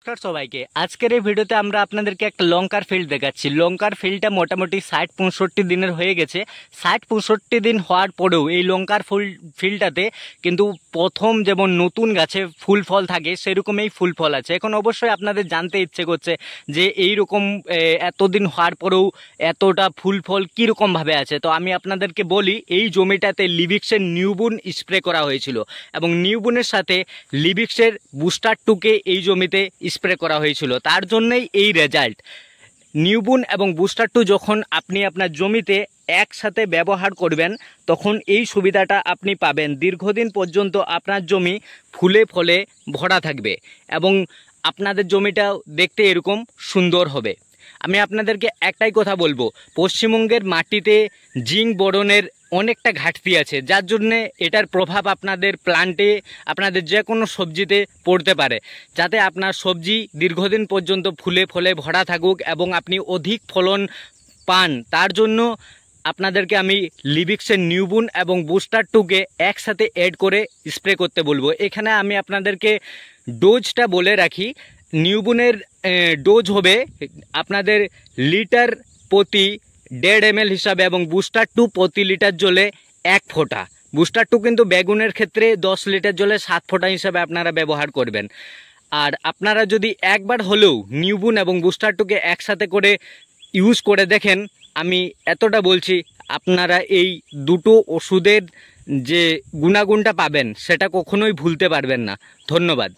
নমস্কার সবাইকে। আজকের এই ভিডিওতে আমরা আপনাদেরকে একটা লঙ্কার ফিল্ড দেখাচ্ছি। লঙ্কার ফিল্ডটা মোটামুটি ৬০-৬৫ দিনের হয়ে গেছে। ৬০-৬৫ দিন হওয়ার পরেও এই লঙ্কার ফিল্ডটাতে কিন্তু প্রথম যেমন নতুন গাছে ফুল ফল থাকে সেরকমই ফুল ফল আছে। এখন অবশ্যই আপনাদের জানতে ইচ্ছে করছে যে এই রকম এতদিন হওয়ার পরেও এতটা ফুল ফল কীরকমভাবে আছে। তো আমি আপনাদেরকে বলি, এই জমিটাতে লিভিক্সের নিউবুন স্প্রে করা হয়েছিল এবং নিউবুনের সাথে লিভিক্সের বুস্টার টুকে এই জমিতে স্প্রে করা হয়েছিল, তার জন্যই এই রেজাল্ট। নিউবুন এবং বুস্টার টু যখন আপনি আপনার জমিতে একসাথে ব্যবহার করবেন তখন এই সুবিধাটা আপনি পাবেন। দীর্ঘদিন পর্যন্ত আপনার জমি ফুলে ফলে ভরা থাকবে এবং আপনাদের জমিটাও দেখতে এরকম সুন্দর হবে। আমি আপনাদেরকে একটাই কথা বলবো, পশ্চিমবঙ্গের মাটিতে জিঙ্ক বোরনের অনেকটা ঘাটতি আছে, যার জন্যে এটার প্রভাব আপনাদের প্লান্টে, আপনাদের যে কোনো সবজিতে পড়তে পারে। যাতে আপনার সবজি দীর্ঘদিন পর্যন্ত ফুলে ফলে ভরা থাকুক এবং আপনি অধিক ফলন পান, তার জন্য আপনাদেরকে আমি লিভিক্সের নিউবুন এবং বুস্টার টুকে একসাথে অ্যাড করে স্প্রে করতে বলবো। এখানে আমি আপনাদেরকে ডোজটা বলে রাখি। নিউবুনের ডোজ হবে আপনাদের লিটার প্রতি 1.5 ml হিসাবে এবং বুস্টার টু প্রতি লিটার জলে 1 ফোঁটা। বুস্টার টু কিন্তু বেগুনের ক্ষেত্রে 10 লিটার জলে 7 ফোঁটা হিসাবে আপনারা ব্যবহার করবেন। আর আপনারা যদি একবার হলেও নিউবুন এবং বুস্টার টুকে একসাথে করে ইউজ করে দেখেন, আমি এতটা বলছি, আপনারা এই দুটো ওষুধের যে গুণাগুণটা পাবেন সেটা কখনোই ভুলতে পারবেন না। ধন্যবাদ।